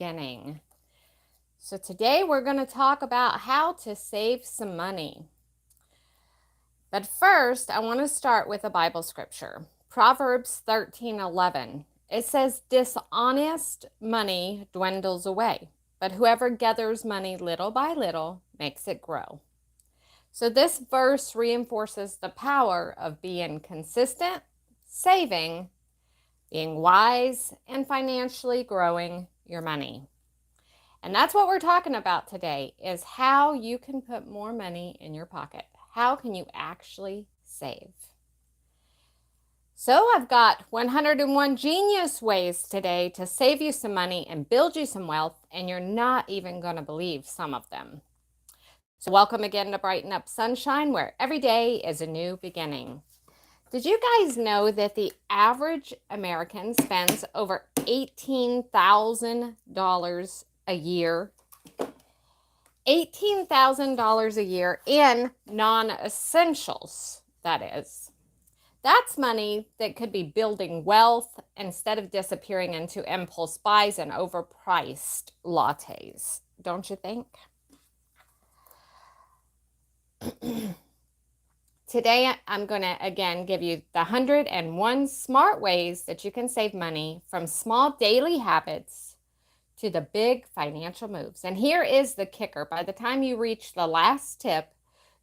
beginning. So today we're going to talk about how to save some money. But first, I want to start with a Bible scripture. Proverbs 13:11. It says, "Dishonest money dwindles away, but whoever gathers money little by little makes it grow." So this verse reinforces the power of being consistent, saving, being wise, and financially growing your money. And that's what we're talking about today, is how you can put more money in your pocket. How can you actually save? So I've got 101 genius ways today to save you some money and build you some wealth, and you're not even going to believe some of them. So welcome again to Brighten Up Sunshine, where every day is a new beginning. Did you guys know that the average American spends over $18,000 a year? $18,000 a year in non-essentials, that is. That's money that could be building wealth instead of disappearing into impulse buys and overpriced lattes, don't you think? Today, I'm going to, again, give you the 101 smart ways that you can save money from small daily habits to the big financial moves. And here is the kicker. By the time you reach the last tip,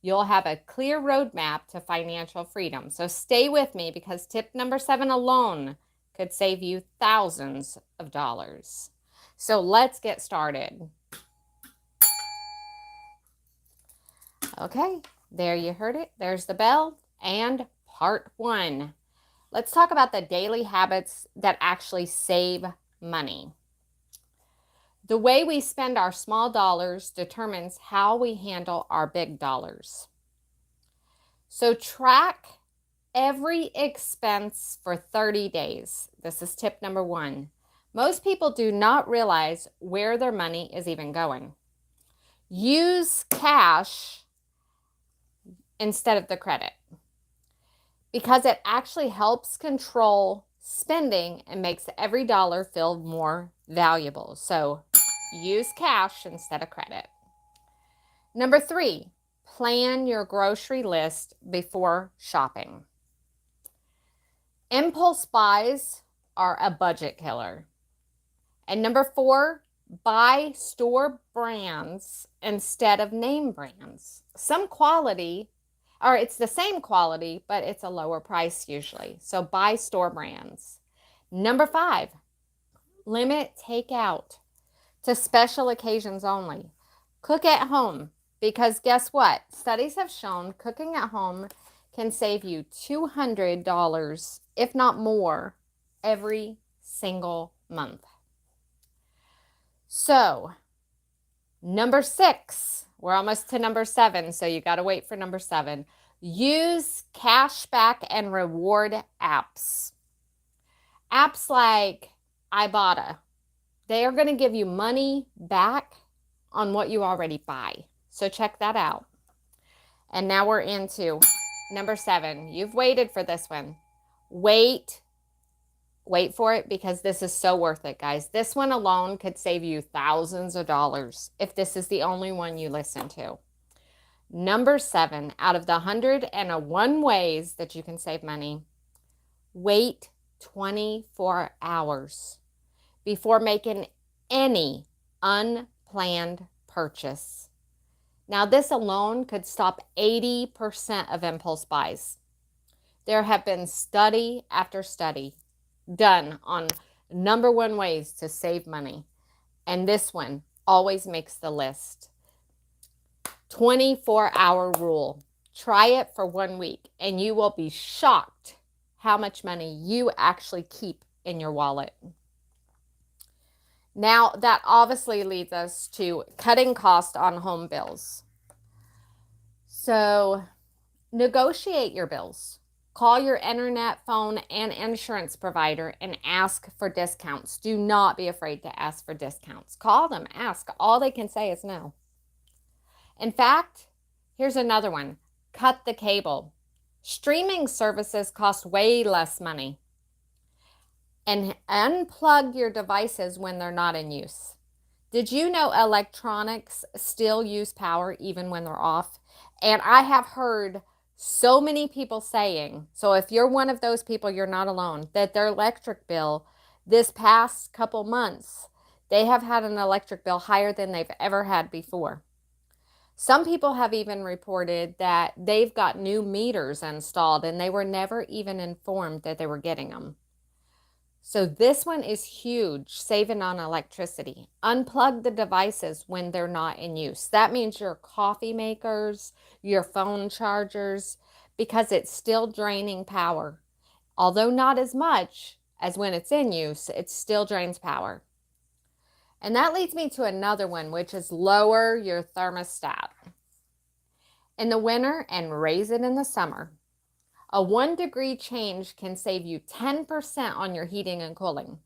you'll have a clear roadmap to financial freedom. So stay with me, because tip number 7 alone could save you thousands of dollars. So let's get started. Okay, there you heard it. There's the bell and part 1. Let's talk about the daily habits that actually save money. The way we spend our small dollars determines how we handle our big dollars. So track every expense for 30 days. This is tip number 1. Most people do not realize where their money is even going. Use cash instead of the credit, because it actually helps control spending and makes every dollar feel more valuable. So use cash instead of credit. Number 3, plan your grocery list before shopping. Impulse buys are a budget killer. And number 4, buy store brands instead of name brands. It's the same quality, but it's a lower price usually. So buy store brands. Number 5, limit takeout to special occasions only. Cook at home, because guess what? Studies have shown cooking at home can save you $200, if not more, every single month. So, number 6, we're almost to number 7, so you got to wait for number 7. Use cashback and reward apps. Apps like Ibotta, they are going to give you money back on what you already buy. So check that out. And now we're into number 7. You've waited for this one. Wait for it, because this is so worth it, guys. This one alone could save you thousands of dollars if this is the only one you listen to. Number 7, out of the 101 ways that you can save money, wait 24 hours before making any unplanned purchase. Now, this alone could stop 80% of impulse buys. There have been study after study done on number 1 ways to save money, and this one always makes the list. 24-hour rule. Try it for 1 week, and you will be shocked how much money you actually keep in your wallet. Now, that obviously leads us to cutting costs on home bills. So, negotiate your bills. Call your internet, phone, and insurance provider and ask for discounts. Do not be afraid to ask for discounts. Call them, ask. All they can say is no. In fact, here's another one. Cut the cable. Streaming services cost way less money. And unplug your devices when they're not in use. Did you know electronics still use power even when they're off? And I have heard so many people saying, so if you're one of those people, you're not alone, that their electric bill this past couple months, they have had an electric bill higher than they've ever had before. Some people have even reported that they've got new meters installed and they were never even informed that they were getting them. So this one is huge, saving on electricity. Unplug the devices when they're not in use. That means your coffee makers, your phone chargers, because it's still draining power. Although not as much as when it's in use, it still drains power. And that leads me to another one, which is lower your thermostat in the winter and raise it in the summer. A 1-degree change can save you 10% on your heating and cooling.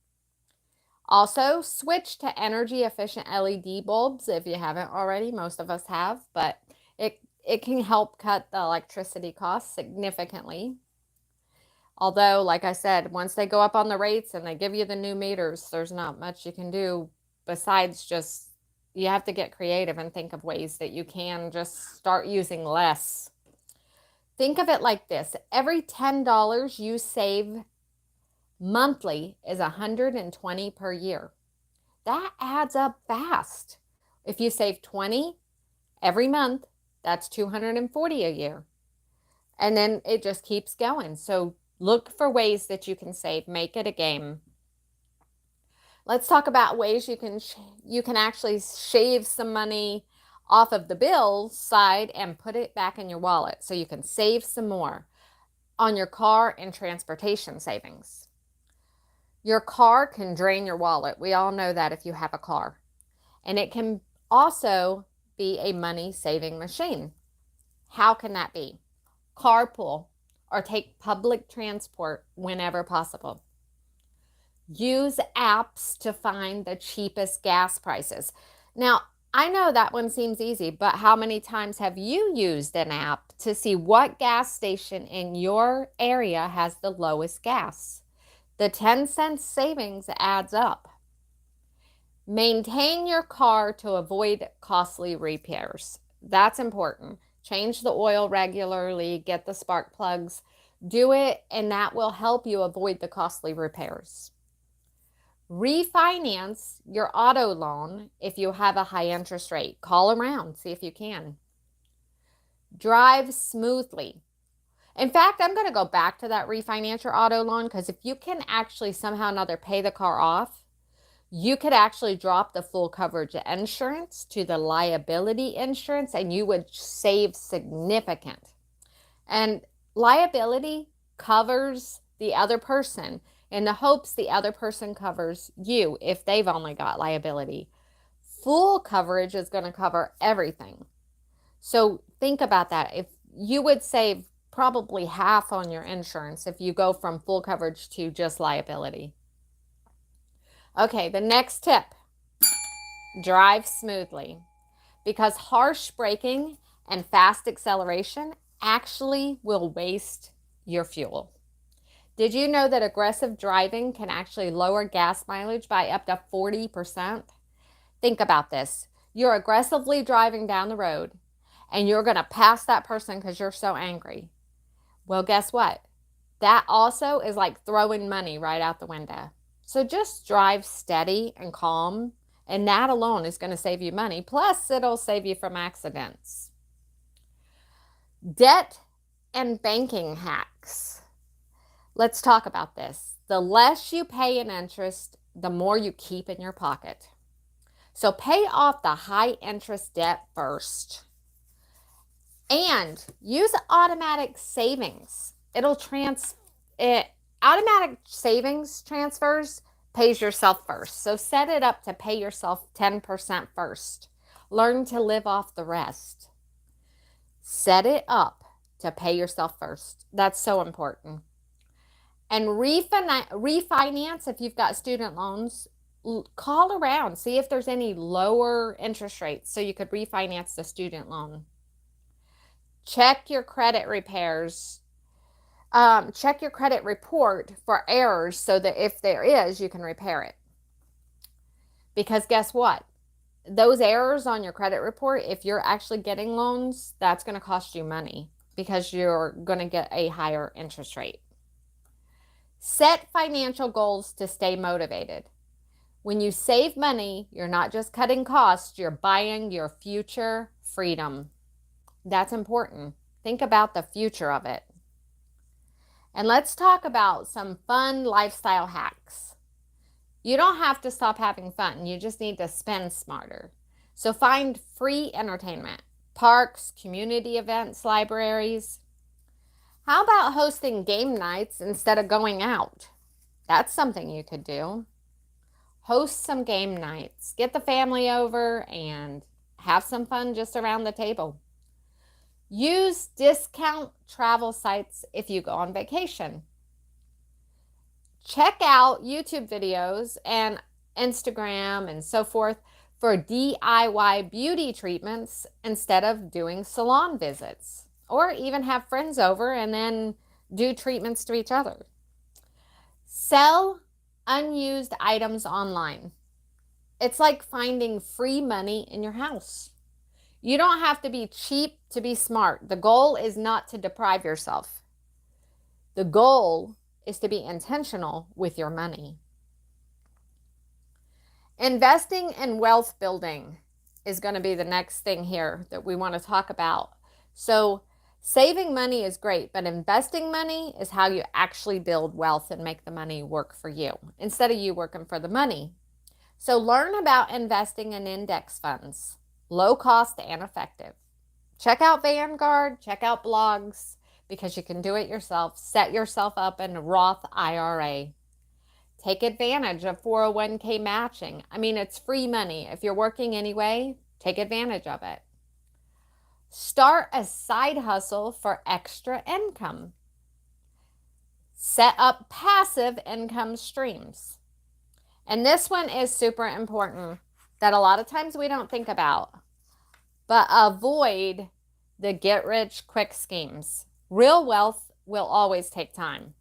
Also, switch to energy efficient LED bulbs if you haven't already. Most of us have, but it can help cut the electricity costs significantly. Although, like I said, once they go up on the rates and they give you the new meters, there's not much you can do besides just, you have to get creative and think of ways that you can just start using less. Think of it like this. Every $10 you save monthly is $120 per year. That adds up fast. If you save 20 every month, that's 240 a year. And then it just keeps going. So look for ways that you can save. Make it a game. Let's talk about ways you can actually shave some money off of the bills side and put it back in your wallet so you can save some more on your car and transportation savings. Your car can drain your wallet. We all know that if you have a car. And it can also be a money-saving machine. How can that be? Carpool or take public transport whenever possible. Use apps to find the cheapest gas prices. Now, I know that one seems easy, but how many times have you used an app to see what gas station in your area has the lowest gas? The 10-cent savings adds up. Maintain your car to avoid costly repairs. That's important. Change the oil regularly, get the spark plugs, do it, and that will help you avoid the costly repairs. Refinance your auto loan if you have a high interest rate. Call around, see if you can. Drive smoothly. In fact, I'm going to go back to that refinance your auto loan because if you can actually somehow or another pay the car off, you could actually drop the full coverage insurance to the liability insurance and you would save significant. And liability covers the other person in the hopes the other person covers you if they've only got liability. Full coverage is going to cover everything. So think about that. If you would save probably half on your insurance if you go from full coverage to just liability. Okay, the next tip, drive smoothly, because harsh braking and fast acceleration actually will waste your fuel. Did you know that aggressive driving can actually lower gas mileage by up to 40%? Think about this. You're aggressively driving down the road and you're going to pass that person because you're so angry. Well, guess what? That also is like throwing money right out the window. So just drive steady and calm, and that alone is going to save you money. Plus, it'll save you from accidents. Debt and banking hacks. Let's talk about this. The less you pay in interest, the more you keep in your pocket. So pay off the high interest debt first. And use automatic savings. Automatic savings transfers pays yourself first. So set it up to pay yourself 10% first. Learn to live off the rest. Set it up to pay yourself first. That's so important. And refinance if you've got student loans. Call around. See if there's any lower interest rates so you could refinance the student loan. Check your credit repairs. Check your credit report for errors so that if there is, you can repair it. Because guess what? those errors on your credit report, if you're actually getting loans, that's going to cost you money because you're going to get a higher interest rate. Set financial goals to stay motivated. When you save money, you're not just cutting costs, you're buying your future freedom. That's important. Think about the future of it. And let's talk about some fun lifestyle hacks. You don't have to stop having fun. You just need to spend smarter. So find free entertainment, parks, community events, libraries. How about hosting game nights instead of going out? That's something you could do. Host some game nights. Get the family over and have some fun just around the table. Use discount travel sites if you go on vacation. Check out YouTube videos and Instagram and so forth for DIY beauty treatments instead of doing salon visits. Or even have friends over and then do treatments to each other. Sell unused items online. It's like finding free money in your house. You don't have to be cheap to be smart. The goal is not to deprive yourself. The goal is to be intentional with your money. Investing in wealth building is going to be the next thing here that we want to talk about. So saving money is great, but investing money is how you actually build wealth and make the money work for you instead of you working for the money. So learn about investing in index funds, low cost and effective. Check out Vanguard, check out blogs because you can do it yourself. Set yourself up in a Roth IRA. Take advantage of 401k matching. I mean, it's free money. If you're working anyway, take advantage of it. Start a side hustle for extra income. Set up passive income streams. And this one is super important that a lot of times we don't think about. But avoid the get-rich-quick schemes. Real wealth will always take time.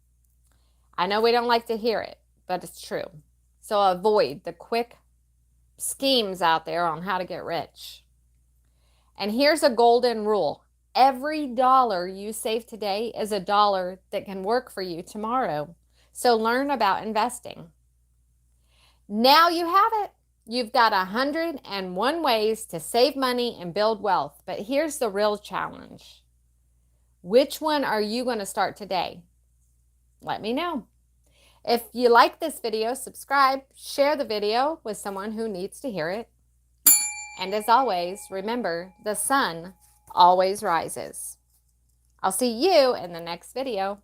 I know we don't like to hear it, but it's true. So avoid the quick schemes out there on how to get rich. And here's a golden rule. Every dollar you save today is a dollar that can work for you tomorrow. So learn about investing. Now you have it. You've got 101 ways to save money and build wealth. But here's the real challenge. Which one are you going to start today? Let me know. If you like this video, subscribe, share the video with someone who needs to hear it. And as always, remember, the sun always rises. I'll see you in the next video.